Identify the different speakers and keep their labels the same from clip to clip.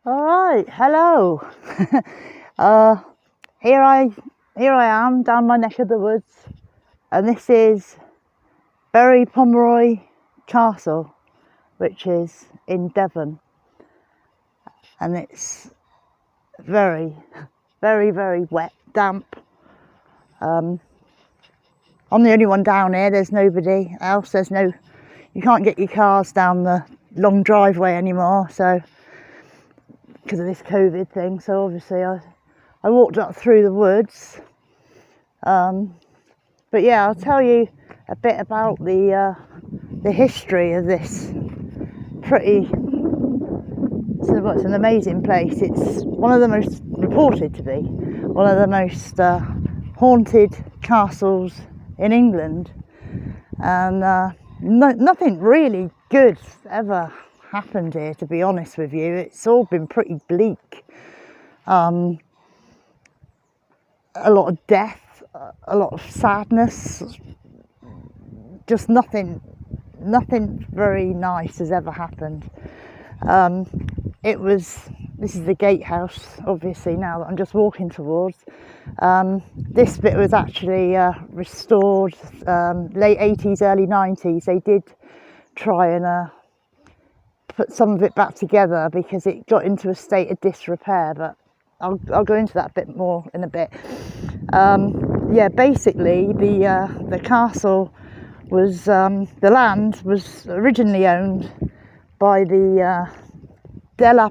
Speaker 1: All right, hello. uh, here I am down my neck of the woods, and this is Berry Pomeroy Castle, which is in Devon, and it's very, very wet, damp. I'm the only one down here. There's nobody else. You can't get your cars down the long driveway anymore, so because of this COVID thing. So obviously I walked up through the woods. But yeah, I'll tell you a bit about the history of this pretty. It's an amazing place. It's one of the most reported to be one of the most haunted castles in England, and nothing really good ever happened here, to be honest with you. It's all been pretty bleak. A lot of death, a lot of sadness, just nothing very nice has ever happened. This is the gatehouse, obviously, now that I'm just walking towards. This bit was actually restored late 80s, early 90s. They did try and put some of it back together because it got into a state of disrepair, but I'll go into that a bit more in a bit. Yeah, basically the castle was, the land was originally owned by the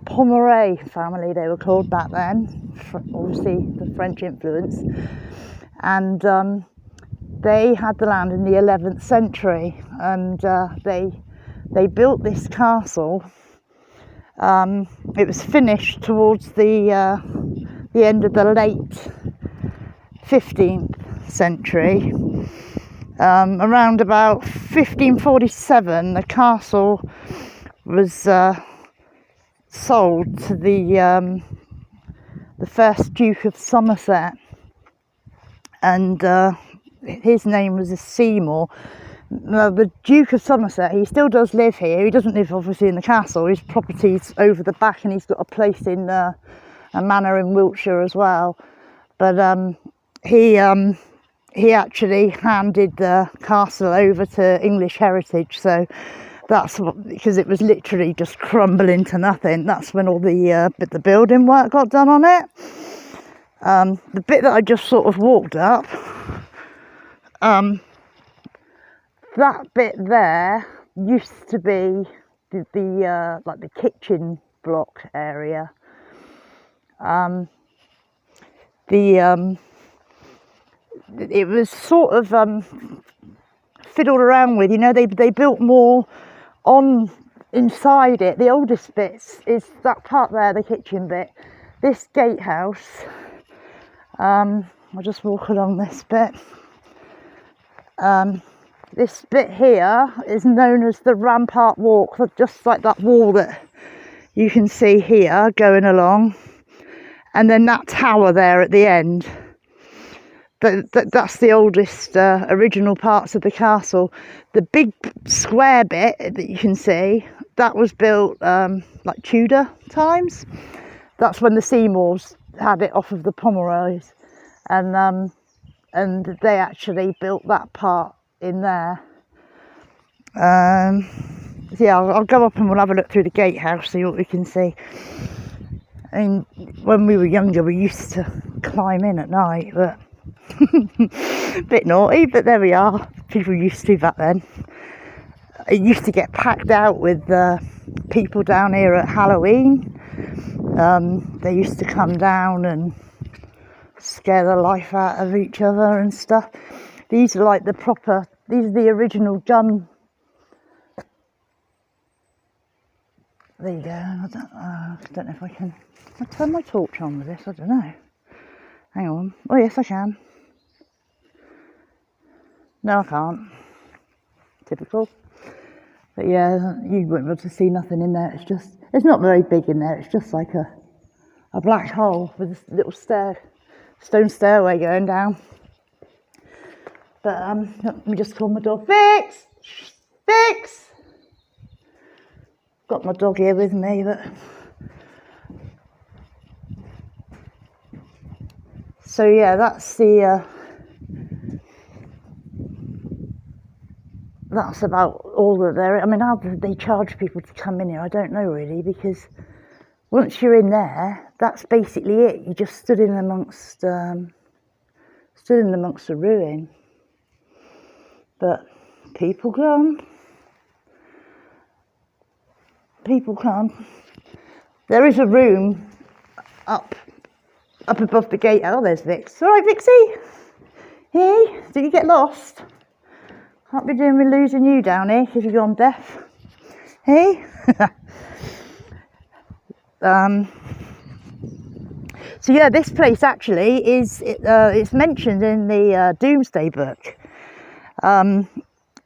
Speaker 1: Pomeroy family, they were called back then, obviously the French influence, and they had the land in the 11th century, and they built this castle. It was finished towards the end of the late 15th century. Around about 1547, the castle was sold to the first Duke of Somerset, and his name was Seymour. Now, the Duke of Somerset, he still does live here. He doesn't live obviously in the castle. His property's over the back, and he's got a place in a manor in Wiltshire as well. But he actually handed the castle over to English Heritage, so that's because it was literally just crumbling to nothing. That's when all the building work got done on it. The bit that I just sort of walked up, that bit there used to be the like the kitchen block area. It was sort of fiddled around with. You know, they built more on inside it. The oldest bits is that part there, the kitchen bit. This gatehouse, I'll just walk along this bit. This bit here is known as the Rampart Walk, just like that wall that you can see here going along, and then that tower there at the end. That's the oldest original parts of the castle. The big square bit that you can see, that was built like Tudor times. That's when the Seymours had it off of the Pomeroys, and they actually built that part in there. So yeah, I'll go up and we'll have a look through the gatehouse, see what we can see. I mean, when we were younger, we used to climb in at night, but bit naughty, but there we are. People used to back then. It used to get packed out with people down here at Halloween. They used to come down and scare the life out of each other and stuff. These are like these are the original gun. There you go. I don't know if I can. I'll turn my torch on with this. I don't know. Hang on. Oh yes, I can. No, I can't. Typical. But yeah, you won't be able to see nothing in there. It's not very big in there. It's just like a black hole with a little stone stairway going down. But let me just call my dog. Fix! Fix! Got my dog here with me, but So yeah, that's the that's about all that there. I mean, how do they charge people to come in here? I don't know really, because once you're in there, that's basically it. You just stood in amongst the ruin. But people come. People come. There is a room up above the gate. Oh, there's Vix. All right, Vixie. Hey, did you get lost? Can't be doing with losing you down here because you've gone deaf. Hey? So yeah, this place actually is, it's mentioned in the Doomsday Book.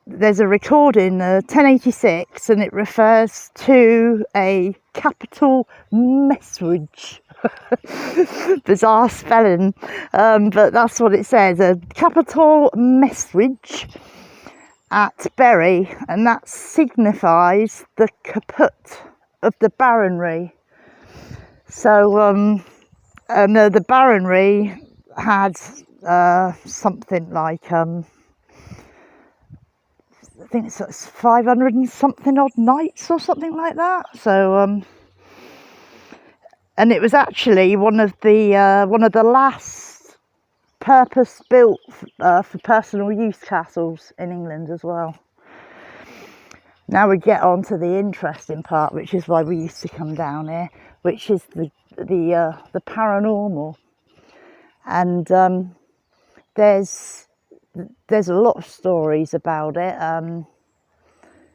Speaker 1: There's a record in 1086 and it refers to a capital messuage. Bizarre spelling, but that's what it says, a capital messuage at Berry, and that signifies the caput of the baronry. So the baronry had something like I think it's 500 and something odd knights or something like that. So and it was actually one of the last purpose-built for personal use castles in England as well. Now we get on to the interesting part, which is why we used to come down here, which is the paranormal. And there's a lot of stories about it.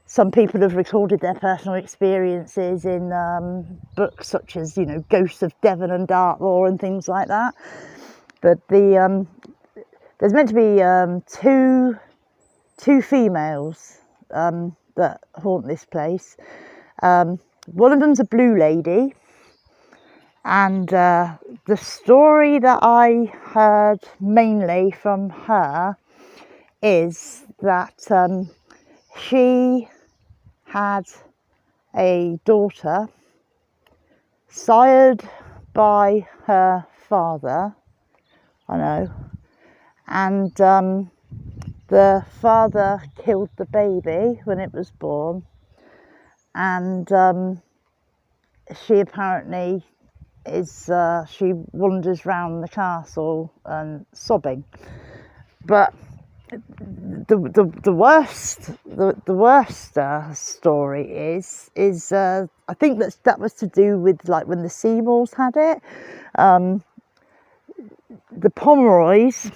Speaker 1: Some people have recorded their personal experiences in books such as, you know, Ghosts of Devon and Dartmoor and things like that. But there's meant to be two females that haunt this place. One of them's a blue lady, and the story that I heard mainly from her is that she had a daughter sired by her father, I know, and the father killed the baby when it was born, and she apparently is she wanders round the castle and sobbing. But the worst story is I think that was to do with like when the Seymours had it. The Pomeroys,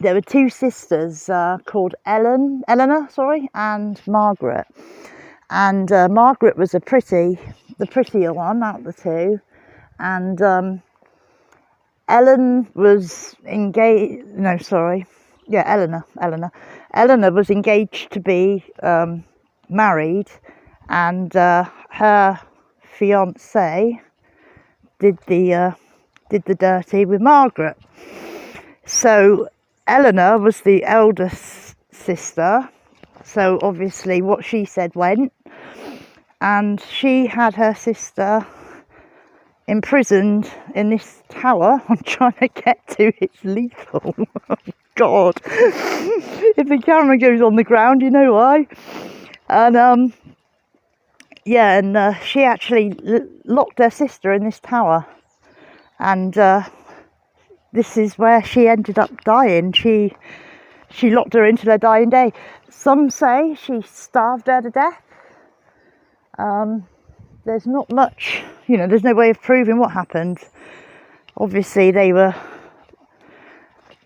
Speaker 1: there were two sisters called Eleanor, and Margaret. And Margaret was the prettier one out of the two. And Ellen was engaged, Eleanor. Eleanor was engaged to be married, and her fiance did the dirty with Margaret. So Eleanor was the eldest sister, so obviously what she said went, and she had her sister imprisoned in this tower. I'm trying to get to, it's lethal. Oh God, if the camera goes on the ground, you know why. And she actually locked her sister in this tower, and this is where she ended up dying. She locked her into her dying day. Some say she starved her to death. There's not much, there's no way of proving what happened. Obviously they were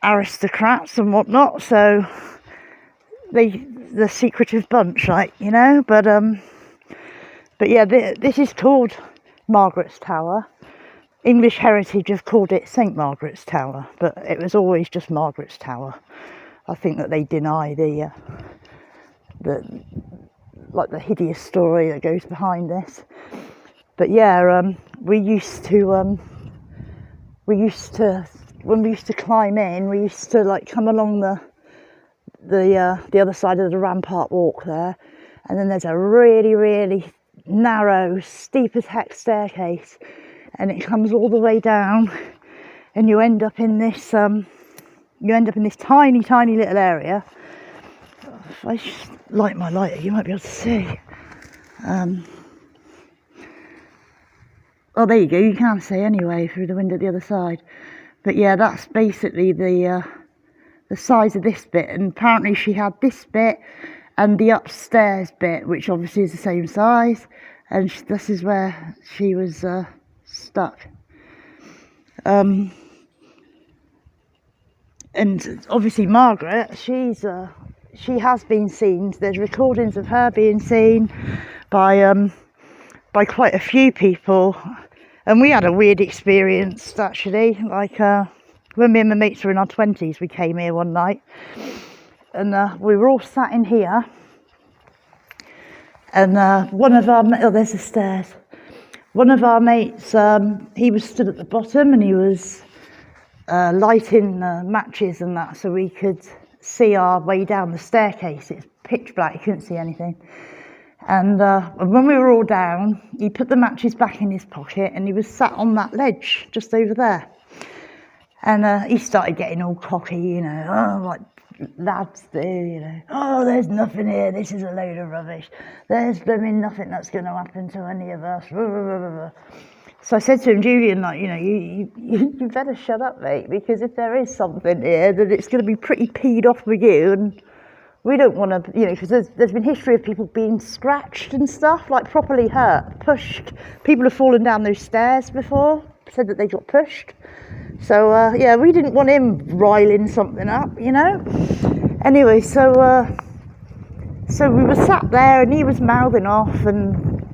Speaker 1: aristocrats and whatnot, so the secretive bunch, but yeah, this is called Margaret's Tower. English Heritage have called it St Margaret's Tower, but it was always just Margaret's Tower. I think that they deny the hideous story that goes behind this. But yeah, we used to when we used to climb in, we used to come along the other side of the rampart walk there, and then there's a really, really narrow, steep as heck staircase, and it comes all the way down, and you end up in this tiny little area. If I just light my lighter, you might be able to see. Oh, there you go, you can't see anyway through the window at the other side. But yeah, that's basically the size of this bit, and apparently she had this bit and the upstairs bit, which obviously is the same size, and this is where she was stuck. And obviously Margaret, she has been seen. There's recordings of her being seen by quite a few people, and we had a weird experience actually. Like when me and my mates were in our 20s, we came here one night, and we were all sat in here, and one of our there's the stairs. One of our mates, he was stood at the bottom, and he was lighting matches and that, so we could see our way down the staircase. It's pitch black, you couldn't see anything. And when we were all down, he put the matches back in his pocket, and he was sat on that ledge just over there. And he started getting all cocky, you know, like lads do, you know. Oh, there's nothing here, this is a load of rubbish. There's blooming nothing that's going to happen to any of us. So I said to him, Julian, like, you know, you better shut up, mate, because if there is something here, then it's going to be pretty peed off with you, and we don't want to, you know, because there's been history of people being scratched and stuff, like properly hurt, pushed. People have fallen down those stairs before, said that they got pushed. So, yeah, we didn't want him riling something up, you know. Anyway, so we were sat there, and he was mouthing off, and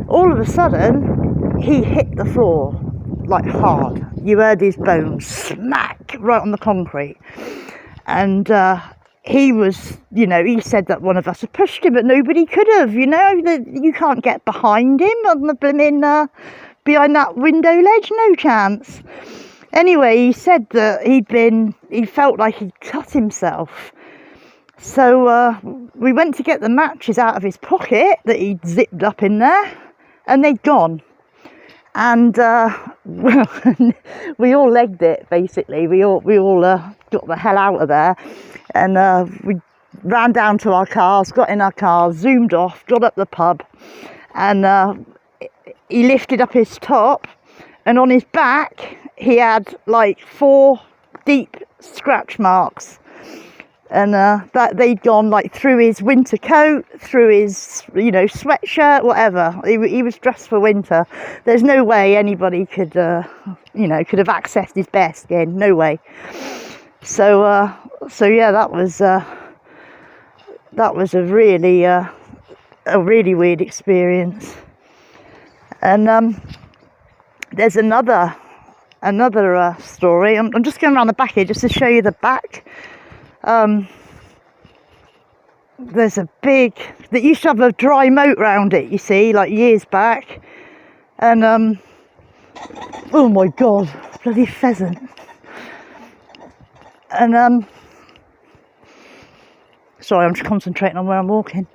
Speaker 1: all of a sudden, he hit the floor, like hard. You heard his bones smack right on the concrete. And he was, you know, he said that one of us had pushed him, but nobody could have, you know. You can't get behind him on the blooming, behind that window ledge, no chance. Anyway, he said that he felt like he'd cut himself. So we went to get the matches out of his pocket that he'd zipped up in there, and they'd gone. And we all legged it, basically. We all got the hell out of there, and we ran down to our cars, got in our cars, zoomed off, got up the pub, and he lifted up his top, and on his back he had like 4 deep scratch marks, and that they'd gone like through his winter coat, through his, you know, sweatshirt, whatever. He was dressed for winter. There's no way anybody could you know, could have accessed his bare skin, no way. So yeah, that was a really weird experience. And there's another story. I'm just going around the back here just to show you the back. There's a big, that used to have a dry moat round it, you see, like years back. And oh my god, bloody pheasant. And sorry, I'm just concentrating on where I'm walking.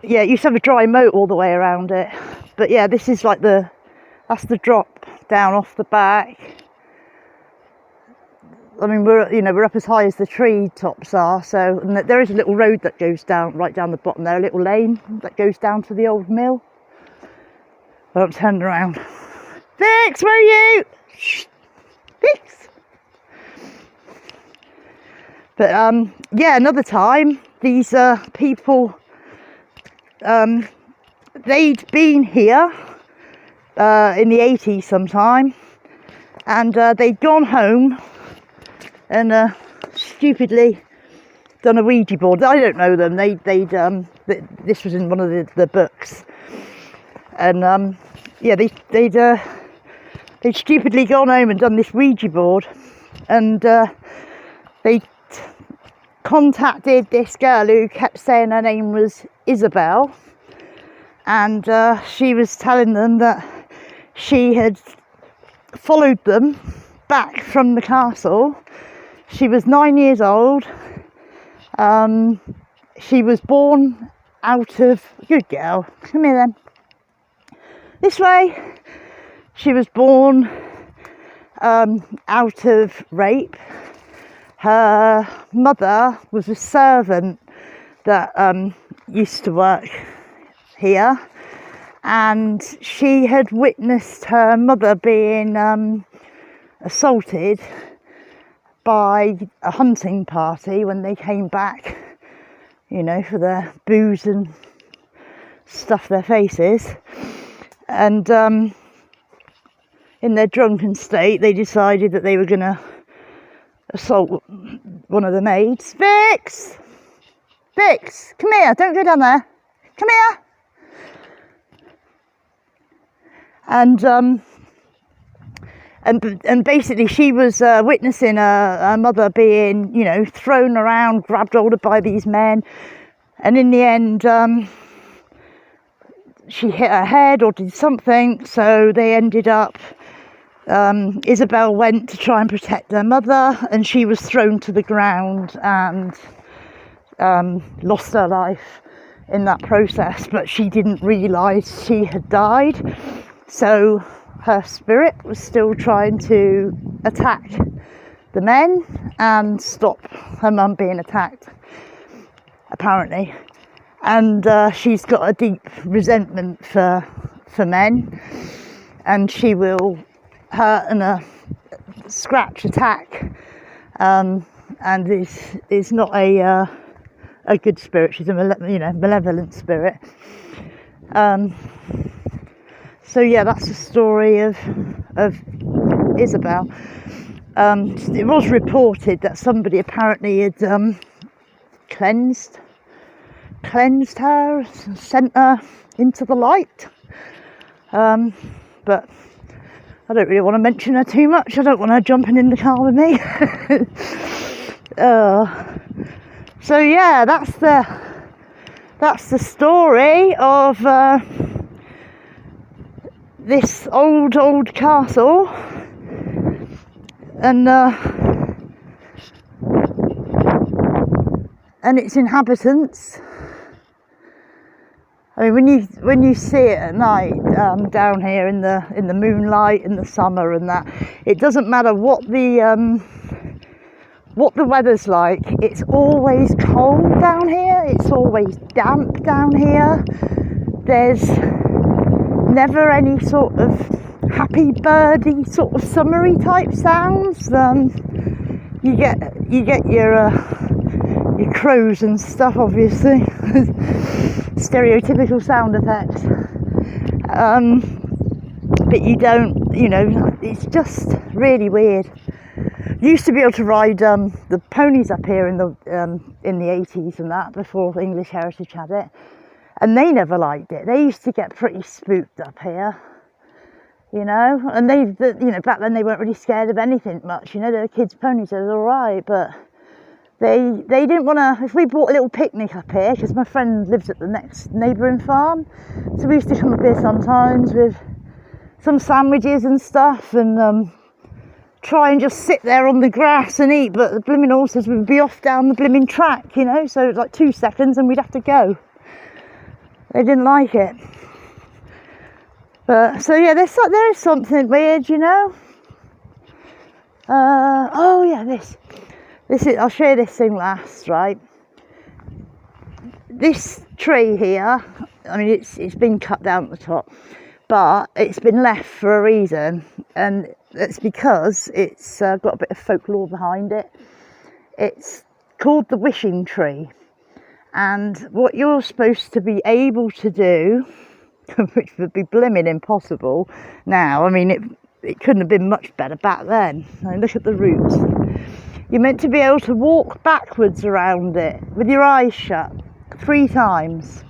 Speaker 1: Yeah, it used to have a dry moat all the way around it. But yeah, this is like that's the drop down off the back. I mean, we're up as high as the tree tops are, so, and there is a little road that goes down, right down the bottom there, a little lane that goes down to the old mill. I don't turn around. Vix, where are you? Shh. Vix. But yeah, another time, these people, they'd been here in the 80s sometime, and they'd gone home and stupidly done a Ouija board. I don't know them. This was in one of the books, and yeah, they'd stupidly gone home and done this Ouija board, and they contacted this girl who kept saying her name was Isabel, and she was telling them that she had followed them back from the castle. She was 9 years old. She was born out of, good girl, come here then, this way. She was born out of rape. Her mother was a servant that used to work here, and she had witnessed her mother being assaulted by a hunting party when they came back, you know, for their booze and stuff their faces. And in their drunken state, they decided that they were going to assault one of the maids. Vix! Vix, come here, don't go down there. Come here. And basically she was witnessing her mother being, you know, thrown around, grabbed hold of by these men. And in the end, she hit her head or did something. So they ended up, Isabel went to try and protect her mother, and she was thrown to the ground and lost her life in that process. But she didn't realise she had died. So her spirit was still trying to attack the men and stop her mum being attacked, apparently. And she's got a deep resentment for men, and she will hurt and scratch, attack, and is not a good spirit. She's a malevolent spirit. So yeah, that's the story of Isabel. It was reported that somebody apparently had cleansed her, sent her into the light. But I don't really want to mention her too much. I don't want her jumping in the car with me. So yeah, that's the story of this old castle, and its inhabitants. I mean, when you see it at night down here in the moonlight in the summer and that, it doesn't matter what the weather's like. It's always cold down here. It's always damp down here. There's never any sort of happy birdy sort of summery type sounds. You get your crows and stuff, obviously. Stereotypical sound effects. But you don't, you know, it's just really weird. Used to be able to ride the ponies up here in the 80s and that, before English Heritage had it. And they never liked it. They used to get pretty spooked up here, you know. And back then they weren't really scared of anything much. You know, they were kids' ponies, it was all right. But they didn't want to. If we bought a little picnic up here, because my friend lives at the next neighbouring farm, so we used to come up here sometimes with some sandwiches and stuff, and try and just sit there on the grass and eat. But the blooming horses would be off down the blooming track, you know. So it was like 2 seconds, and we'd have to go. They didn't like it. But so yeah, there is something weird, you know. Oh yeah, this is. I'll show you this thing last, right? This tree here. I mean, it's been cut down at the top, but it's been left for a reason, and it's because it's got a bit of folklore behind it. It's called the wishing tree. And what you're supposed to be able to do, which would be blimmin' impossible now, I mean, it couldn't have been much better back then. I mean, look at the roots. You're meant to be able to walk backwards around it with your eyes shut 3 times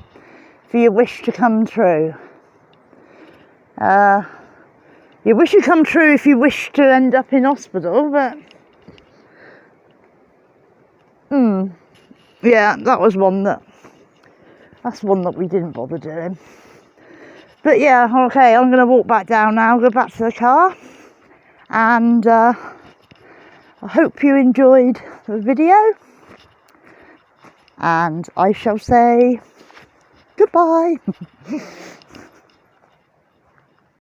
Speaker 1: for your wish to come true. Your wish would come true if you wish to end up in hospital, but yeah, that's one that we didn't bother doing. But yeah, okay, I'm going to walk back down now, go back to the car, and I hope you enjoyed the video, and I shall say goodbye.